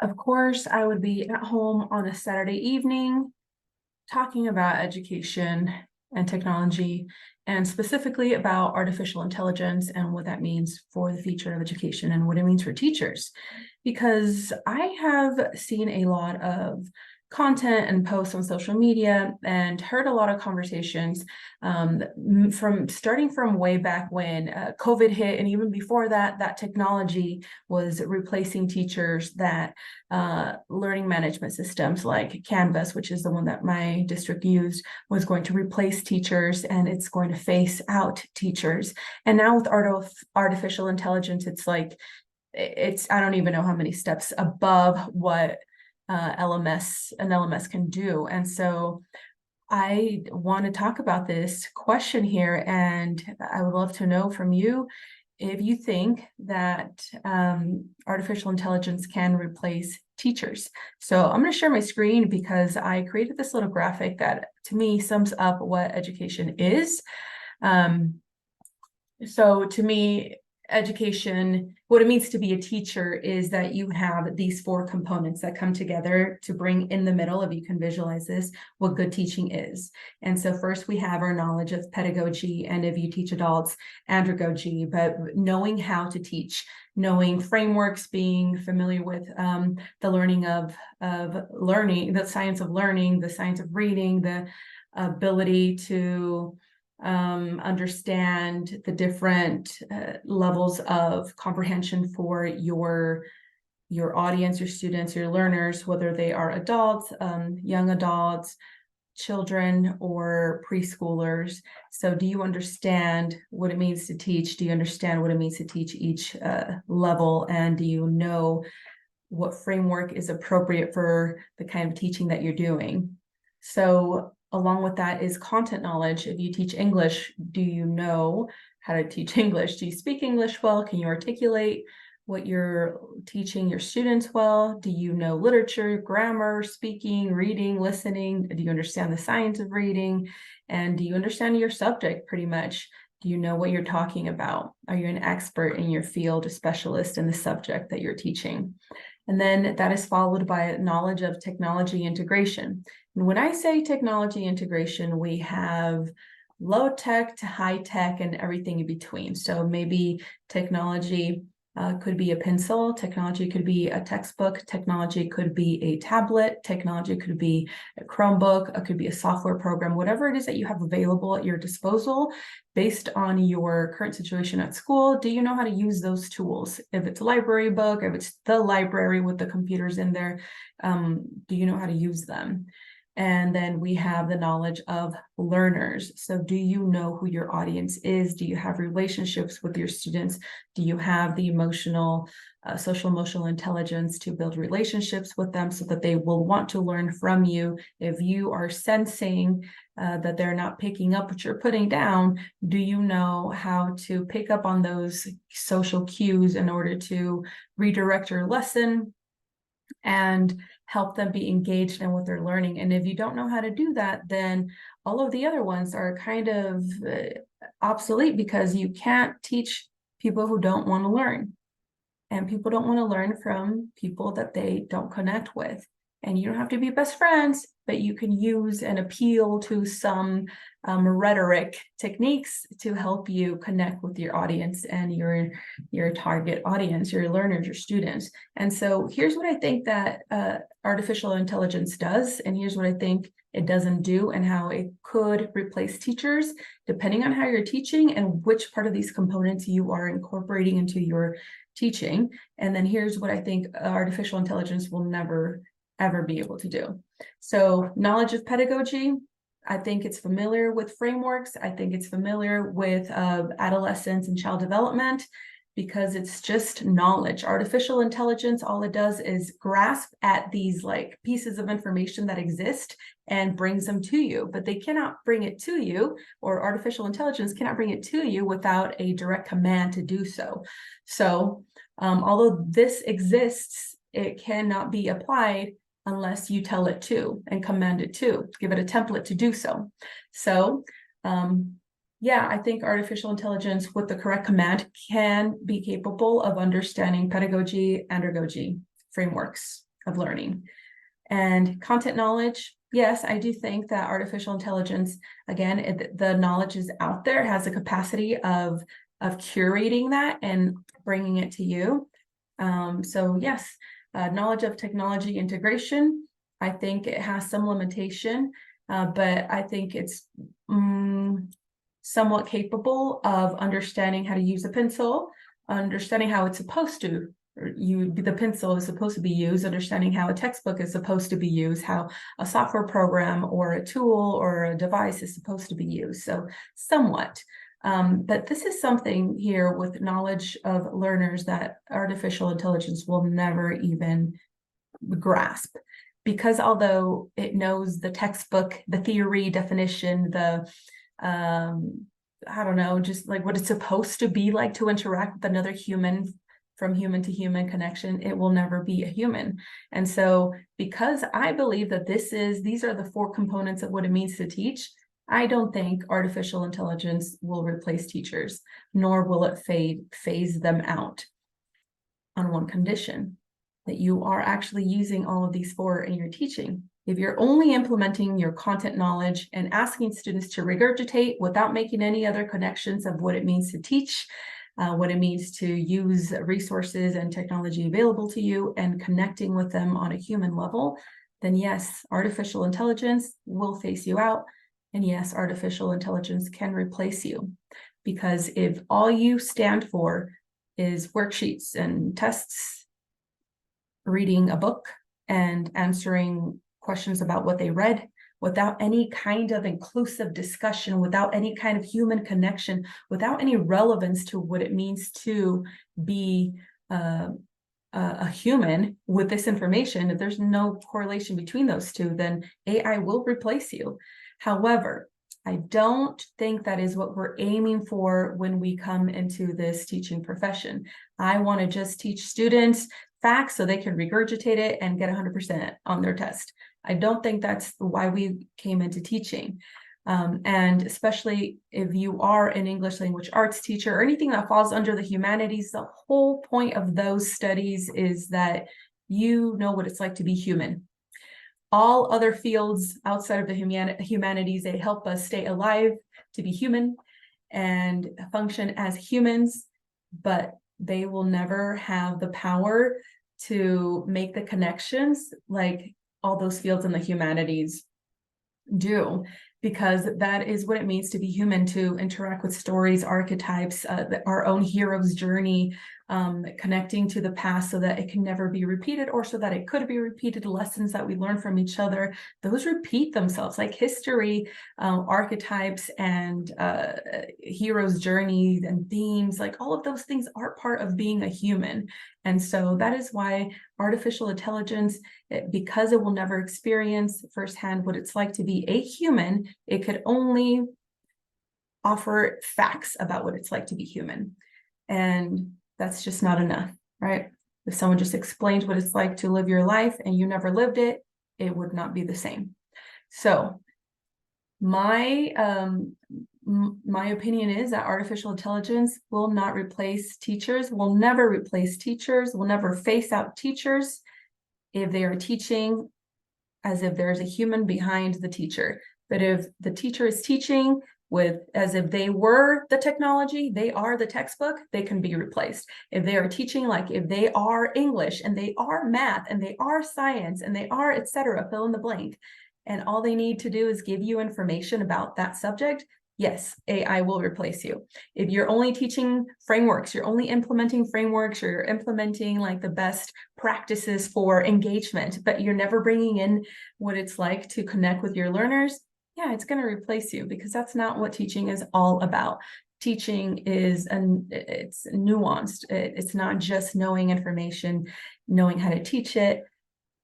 Of course, I would be at home on a Saturday evening talking about education and technology, and specifically about artificial intelligence and what that means for the future of education and what it means for teachers. Because I have seen a lot of content and posts on social media and heard a lot of conversations from starting from way back when COVID hit, and even before that, that technology was replacing teachers, that learning management systems like Canvas, which is the one that my district used, was going to replace teachers and it's going to phase out teachers. And now with artificial intelligence, it's like, I don't even know how many steps above what an LMS can do. And so I want to talk about this question here, and I would love to know from you if you think that artificial intelligence can replace teachers. So I'm going to share my screen because I created this little graphic that to me sums up what education is. So to me, education, what it means to be a teacher is that you have these four components that come together to bring in the middle, if you can visualize this, what good teaching is. And so first we have our knowledge of pedagogy, and if you teach adults, andragogy, but knowing how to teach, knowing frameworks, being familiar with the learning of learning, the science of learning, the science of reading, the ability to understand the different levels of comprehension for your audience, your students, your learners, whether they are adults, young adults, children, or preschoolers. So do you understand what it means to teach? Do you understand what it means to teach each level? And do you know what framework is appropriate for the kind of teaching that you're doing? So along with that is content knowledge. If you teach English, do you know how to teach English? Do you speak English well? Can you articulate what you're teaching your students well? Do you know literature, grammar, speaking, reading, listening? Do you understand the science of reading? And do you understand your subject pretty much? Do you know what you're talking about? Are you an expert in your field, a specialist in the subject that you're teaching? And then that is followed by knowledge of technology integration. And when I say technology integration, we have low tech to high tech and everything in between. So maybe technology could be a pencil, technology could be a textbook, technology could be a tablet, technology could be a Chromebook, it could be a software program, whatever it is that you have available at your disposal based on your current situation at school. Do you know how to use those tools? If it's a library book, if it's the library with the computers in there, do you know how to use them? And then we have the knowledge of learners. So do you know who your audience is? Do you have relationships with your students? Do you have the social emotional intelligence to build relationships with them so that they will want to learn from you? If you are sensing that they're not picking up what you're putting down, do you know how to pick up on those social cues in order to redirect your lesson and help them be engaged in what they're learning? And if you don't know how to do that, then all of the other ones are kind of obsolete, because you can't teach people who don't want to learn. And people don't want to learn from people that they don't connect with. And you don't have to be best friends, but you can use and appeal to some rhetoric techniques to help you connect with your audience and your target audience, your learners, your students. And so here's what I think that artificial intelligence does, and here's what I think it doesn't do, and how it could replace teachers, depending on how you're teaching and which part of these components you are incorporating into your teaching. And then here's what I think artificial intelligence will never, ever be able to do. So knowledge of pedagogy, I think it's familiar with frameworks. I think it's familiar with adolescence and child development, because it's just knowledge. Artificial intelligence, all it does is grasp at these like pieces of information that exist and brings them to you, but they cannot bring it to you, or artificial intelligence cannot bring it to you without a direct command to do so. So although this exists, it cannot be applied unless you tell it to and command it to, give it a template to do so. So yeah, I think artificial intelligence with the correct command can be capable of understanding pedagogy, andragogy frameworks. of learning. And content knowledge, yes, I do think that artificial intelligence, again, the knowledge is out there, has the capacity of curating that and bringing it to you. So yes, knowledge of technology integration, I think it has some limitation, but I think it's somewhat capable of understanding how to use a pencil, understanding how it's supposed to the pencil is supposed to be used, understanding how a textbook is supposed to be used, how a software program or a tool or a device is supposed to be used. So somewhat. But this is something here with knowledge of learners that artificial intelligence will never even grasp. Because although it knows the textbook, the theory, definition, the I don't know, just like what it's supposed to be like to interact with another human, from human to human connection, it will never be a human. And so because I believe that these are the 4 components of what it means to teach, I don't think artificial intelligence will replace teachers, nor will it phase them out, on one condition, that you are actually using all of these 4 in your teaching. If you're only implementing your content knowledge and asking students to regurgitate without making any other connections of what it means to teach, what it means to use resources and technology available to you and connecting with them on a human level, then yes, artificial intelligence will phase you out. And yes, artificial intelligence can replace you. Because if all you stand for is worksheets and tests, reading a book and answering questions about what they read, without any kind of inclusive discussion, without any kind of human connection, without any relevance to what it means to be a human with this information, if there's no correlation between those two, then AI will replace you. However, I don't think that is what we're aiming for when we come into this teaching profession. I want to just teach students facts so they can regurgitate it and get 100% on their test. I don't think that's why we came into teaching. And especially if you are an English language arts teacher or anything that falls under the humanities, the whole point of those studies is that you know what it's like to be human. All other fields outside of the humanities, they help us stay alive, to be human and function as humans, but they will never have the power to make the connections like all those fields in the humanities do, because that is what it means to be human, to interact with stories, archetypes, our own hero's journey, connecting to the past so that it can never be repeated, or so that it could be repeated. Lessons that we learn from each other, those repeat themselves, like history, archetypes, and hero's journeys and themes, like all of those things are part of being a human. And so that is why artificial intelligence, because it will never experience firsthand what it's like to be a human, it could only offer facts about what it's like to be human. And that's just not enough, right? If someone just explained what it's like to live your life and you never lived it, it would not be the same. So my opinion is that artificial intelligence will not replace teachers, will never replace teachers, will never phase out teachers if they are teaching as if there's a human behind the teacher. But if the teacher is teaching as if they were the technology, they are the textbook, they can be replaced. If they are teaching like if they are English and they are math and they are science and they are etc., fill in the blank, and all they need to do is give you information about that subject, yes, AI will replace you. If you're only teaching frameworks, you're only implementing frameworks, or you're implementing like the best practices for engagement, but you're never bringing in what it's like to connect with your learners, yeah, it's going to replace you, because that's not what teaching is all about. Teaching is, it's nuanced. It's not just knowing information, knowing how to teach it,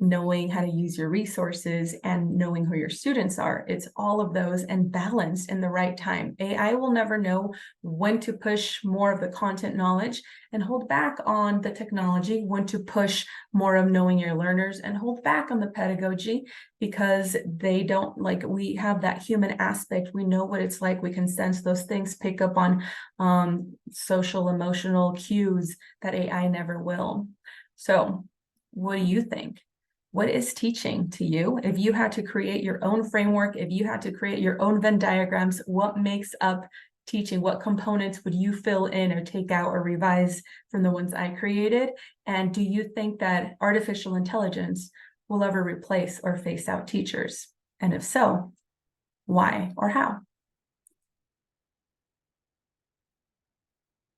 knowing how to use your resources, and knowing who your students are. It's all of those and balanced in the right time. AI will never know when to push more of the content knowledge and hold back on the technology, when to push more of knowing your learners and hold back on the pedagogy, because they don't, like, we have that human aspect. We know what it's like. We can sense those things, pick up on social, emotional cues that AI never will. So what do you think? what is teaching to you? If you had to create your own framework, if you had to create your own Venn diagrams, what makes up teaching? What components would you fill in or take out or revise from the ones I created? And do you think that artificial intelligence will ever replace or phase out teachers? And if so, why or how?